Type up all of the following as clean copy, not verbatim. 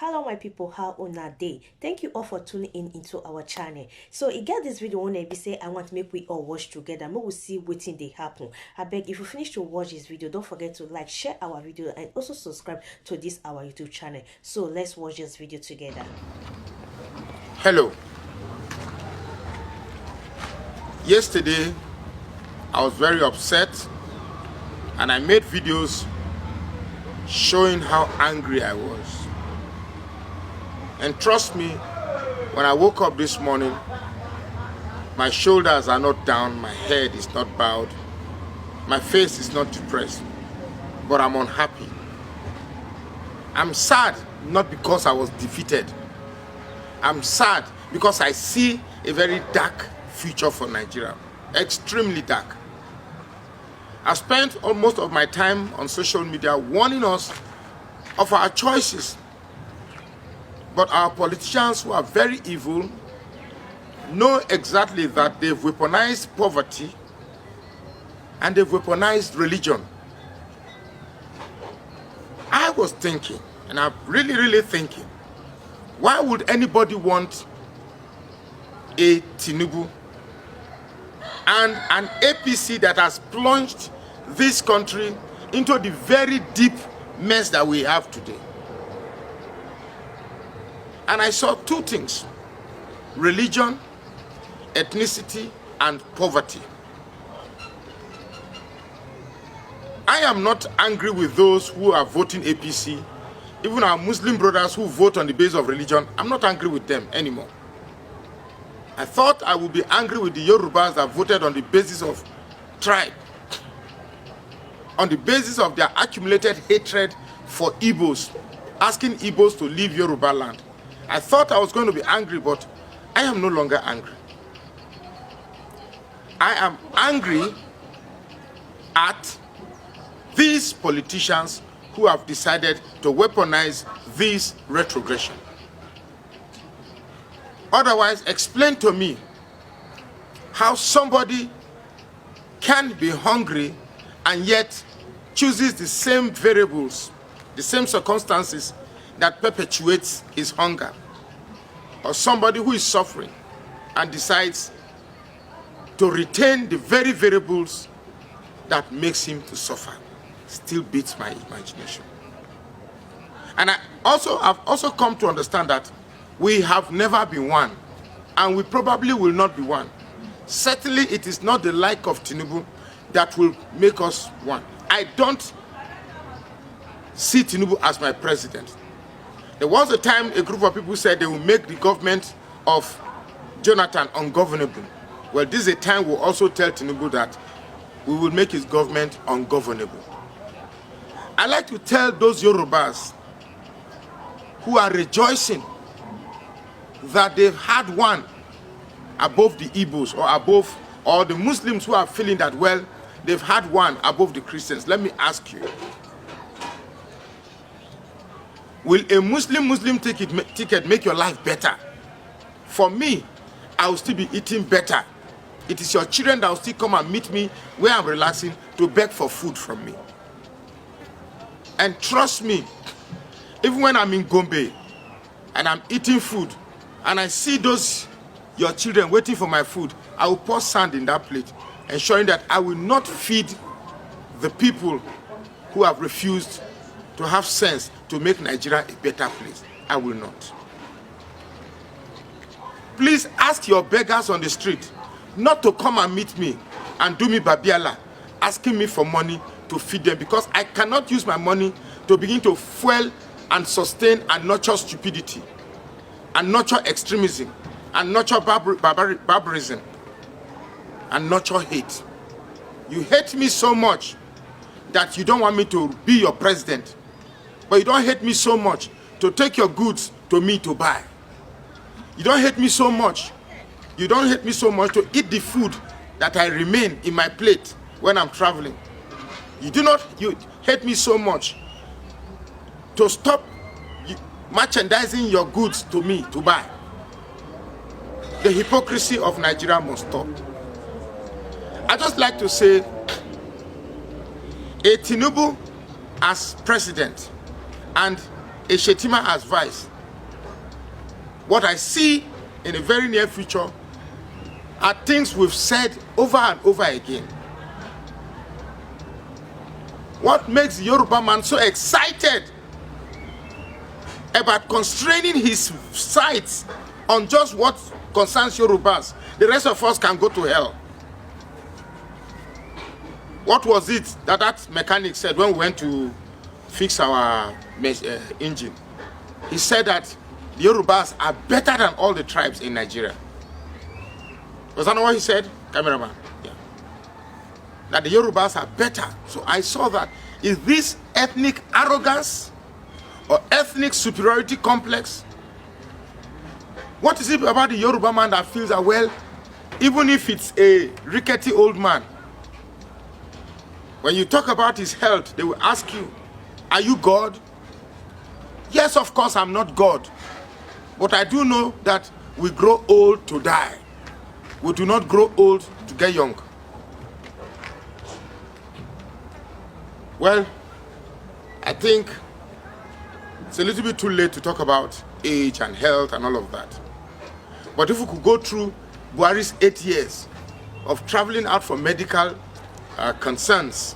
Hello my people, how on that day? Thank you all for tuning in into our channel. So you get this video when I say I want to make we all watch together. We will see what thing they happen. I beg if you finish to watch this video, don't forget to like, share our video and also subscribe to this our YouTube channel. So let's watch this video together. Hello. Yesterday I was very upset and I made videos showing how angry I was. And trust me, when I woke up this morning, my shoulders are not down, my head is not bowed, my face is not depressed, but I'm unhappy. I'm sad, not because I was defeated. I'm sad because I see a very dark future for Nigeria, extremely dark. I spent most of my time on social media warning us of our choices. But our politicians, who are very evil, know exactly that they've weaponized poverty and they've weaponized religion. I was thinking, and I'm really thinking, why would anybody want a Tinubu and an APC that has plunged this country into the very deep mess that we have today? And I saw two things: religion, ethnicity, and poverty. I am not angry with those who are voting APC. Even our Muslim brothers who vote on the basis of religion, I'm not angry with them anymore. I thought I would be angry with the Yorubas that voted on the basis of tribe, on the basis of their accumulated hatred for Igbos, asking Igbos to leave Yoruba land. I thought I was going to be angry, but I am no longer angry. I am angry at these politicians who have decided to weaponize this retrogression. Otherwise, explain to me how somebody can be hungry and yet chooses the same variables, the same circumstances that perpetuates his hunger. Or somebody who is suffering and decides to retain the very variables that makes him to suffer. Still beats my imagination. And I've also come to understand that we have never been one, and we probably will not be one. Certainly it is not the like of Tinubu that will make us one. I don't see Tinubu as my president. There was a time a group of people said they will make the government of Jonathan ungovernable. Well, this is a time we'll also tell Tinubu that we will make his government ungovernable. I like to tell those Yorubas who are rejoicing that they've had one above the Igbos or the Muslims who are feeling that, well, they've had one above the Christians. Let me ask you, will a Muslim ticket make your life better? For me, I will still be eating better. It is your children that will still come and meet me where I'm relaxing to beg for food from me. And trust me, even when I'm in Gombe and I'm eating food and I see your children waiting for my food, I will pour sand in that plate, ensuring that I will not feed the people who have refused to have sense to make Nigeria a better place. I will not. Please ask your beggars on the street not to come and meet me and do me babiala, asking me for money to feed them, because I cannot use my money to begin to fuel and sustain and nurture stupidity, and nurture extremism, and nurture barbarism, and nurture hate. You hate me so much that you don't want me to be your president, but you don't hate me so much to take your goods to me to buy. You don't hate me so much. You don't hate me so much to eat the food that I remain in my plate when I'm traveling. You hate me so much to stop merchandising your goods to me to buy. The hypocrisy of Nigeria must stop. I just like to say, a Tinubu as president and a Shetima as vice, what I see in the very near future are things we've said over and over again. What makes the Yoruba man so excited about constraining his sights on just what concerns Yorubas? The rest of us can go to hell. What was it that mechanic said when we went to fix our engine? He said that the Yorubas are better than all the tribes in Nigeria. Was that not what he said, cameraman? Yeah. That the Yorubas are better. So I saw that. Is this ethnic arrogance or ethnic superiority complex? What is it about the Yoruba man that feels that, well, even if it's a rickety old man, when you talk about his health, they will ask you, are you God? Yes, of course, I'm not God. But I do know that we grow old to die. We do not grow old to get young. Well, I think it's a little bit too late to talk about age and health and all of that. But if we could go through Buhari's 8 years of traveling out for medical concerns,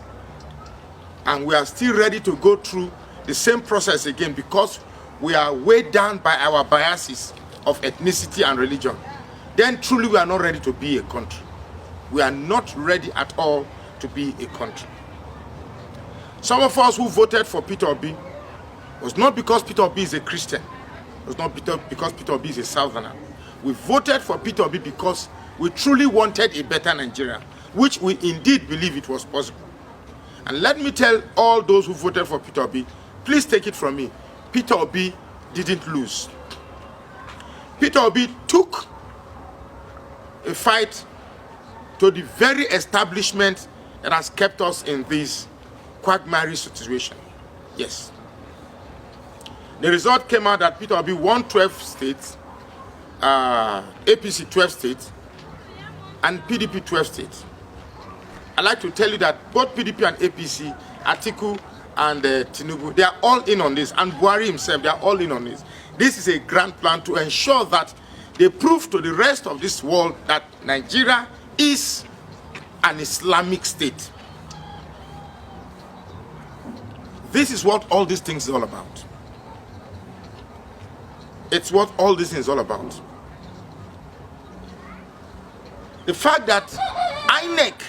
and we are still ready to go through the same process again because we are weighed down by our biases of ethnicity and religion, then truly we are not ready to be a country. We are not ready at all to be a country. Some of us who voted for Peter Obi was not because Peter Obi is a Christian. It was not because Peter Obi is a Southerner. We voted for Peter Obi because we truly wanted a better Nigeria, which we indeed believe it was possible. And let me tell all those who voted for Peter Obi, please take it from me, Peter Obi didn't lose. Peter Obi took a fight to the very establishment that has kept us in this quagmire situation. Yes. The result came out that Peter Obi won 12 states, APC 12 states, and PDP 12 states. I'd like to tell you that both PDP and APC, Atiku and Tinubu, they are all in on this, and Buhari himself, they are all in on this. This is a grand plan to ensure that they prove to the rest of this world that Nigeria is an Islamic state. This is what all these things is all about. It's what all this is all about. The fact that INEC,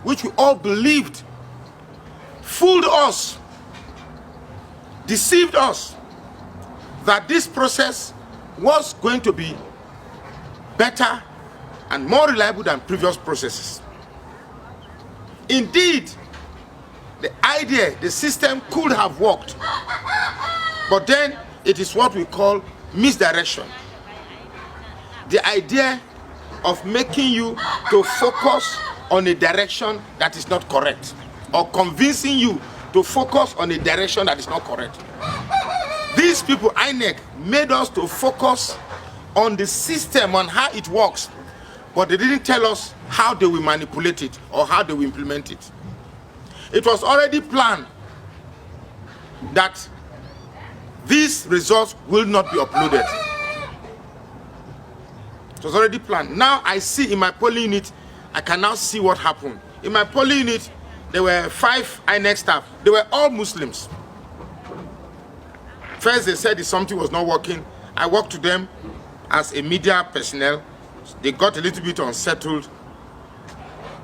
which we all believed, fooled us, deceived us, that this process was going to be better and more reliable than previous processes. Indeed, the idea, the system could have worked, but then it is what we call misdirection. The idea of making you to focus on a direction that is not correct, or convincing you to focus on a direction that is not correct. These people, INEC, made us to focus on the system, on how it works, but they didn't tell us how they will manipulate it or how they will implement it. It was already planned that these results will not be uploaded. It was already planned. Now I see in my polling unit, I can now see what happened. In my polling unit, there were 5 INEC staff. They were all Muslims. First they said something was not working. I walked to them as a media personnel. They got a little bit unsettled.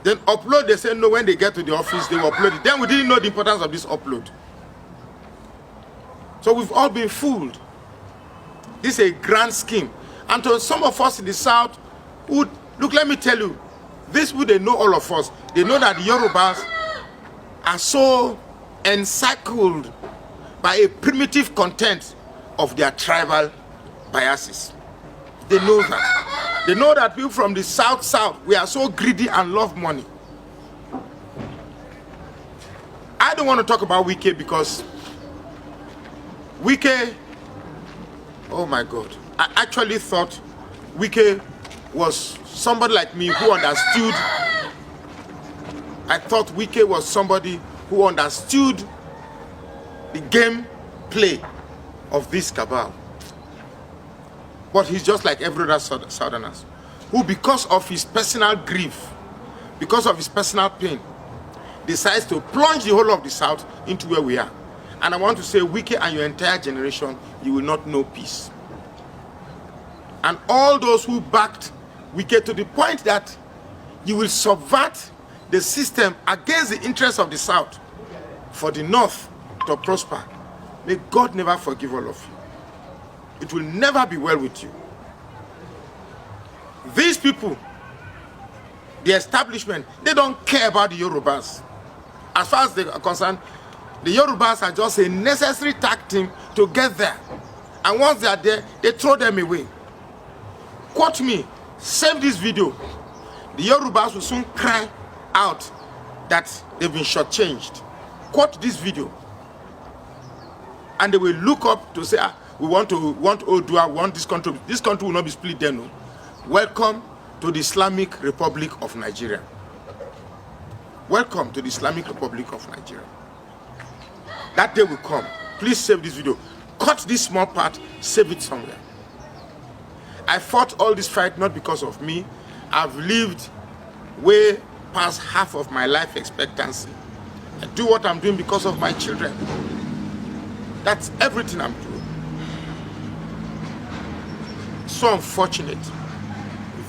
Then upload, they said no, when they get to the office, they will upload it. Then we didn't know the importance of this upload. So we've all been fooled. This is a grand scheme. And to some of us in the South, who, look, let me tell you, this would they know all of us. They know that the Yorubas are so encircled by a primitive content of their tribal biases. They know that. They know that people from the South, we are so greedy and love money. I don't want to talk about Wike because Wike, oh my God, I actually thought Wike was somebody like me who understood. I thought Wike was somebody who understood the game play of this cabal. But he's just like every other Southerners, who because of his personal grief, because of his personal pain, decides to plunge the whole of the South into where we are. And I want to say, Wike and your entire generation, you will not know peace. And all those who backed Wike to the point that you will subvert the system against the interests of the South for the North to prosper, may God never forgive all of you. It will never be well with you. These people, the establishment, they don't care about the Yorubas. As far as they are concerned, the Yorubas are just a necessary tag team to get there. And once they are there, they throw them away. Quote me, save this video. The Yorubas will soon cry out that they've been shortchanged. Quote this video. And they will look up to say, we want Odua, we want this country. This country will not be split then. No. Welcome to the Islamic Republic of Nigeria. Welcome to the Islamic Republic of Nigeria. That day will come. Please save this video. Cut this small part, save it somewhere. I fought all this fight not because of me. I've lived way past half of my life expectancy. I do what I'm doing because of my children. That's everything I'm doing. So unfortunate,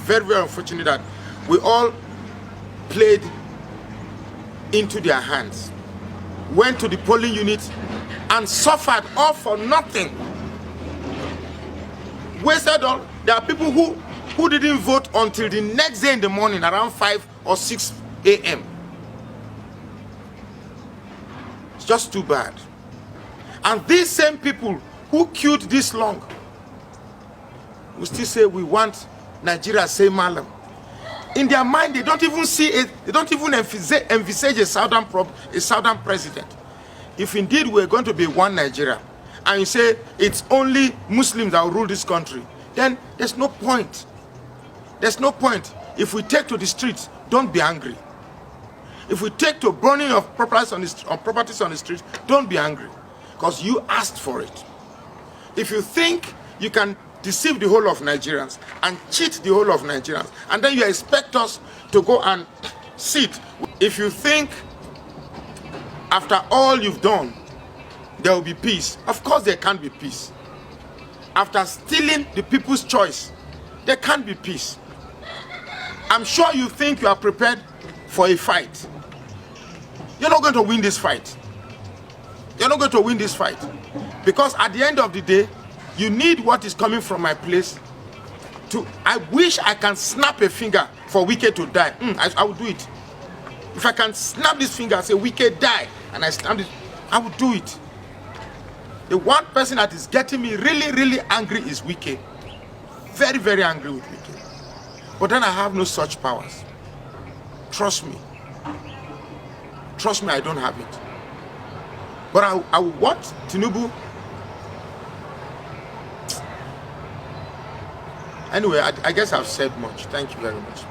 very, very unfortunate that we all played into their hands, went to the polling unit and suffered all for nothing. Wasted all. There are people who didn't vote until the next day in the morning around 5 or 6 a.m. It's just too bad. And these same people who queued this long will still say we want Nigeria, say Malam. In their mind, they don't even see it. They don't even envisage a southern president. If indeed we're going to be one Nigeria, and you say it's only Muslims that will rule this country, then there's no point. There's no point. If we take to the streets, don't be angry. If we take to burning of properties on the streets, don't be angry, because you asked for it. If you think you can deceive the whole of Nigerians and cheat the whole of Nigerians, and then you expect us to go and sit. If you think after all you've done there will be peace, of course there can't be peace. After stealing the people's choice, there can't be peace. I'm sure you think you are prepared for a fight. You're not going to win this fight. You're not going to win this fight, because at the end of the day, you need what is coming from my place to. I wish I can snap a finger for Wike to die. I would do it. If I can snap this finger and say Wike die, and I snap it, I would do it. The one person that is getting me really, really angry is Wike. Very, very angry with Wike. But then I have no such powers. Trust me. Trust me, I don't have it. But I want Tinubu. Anyway, I guess I've said much. Thank you very much.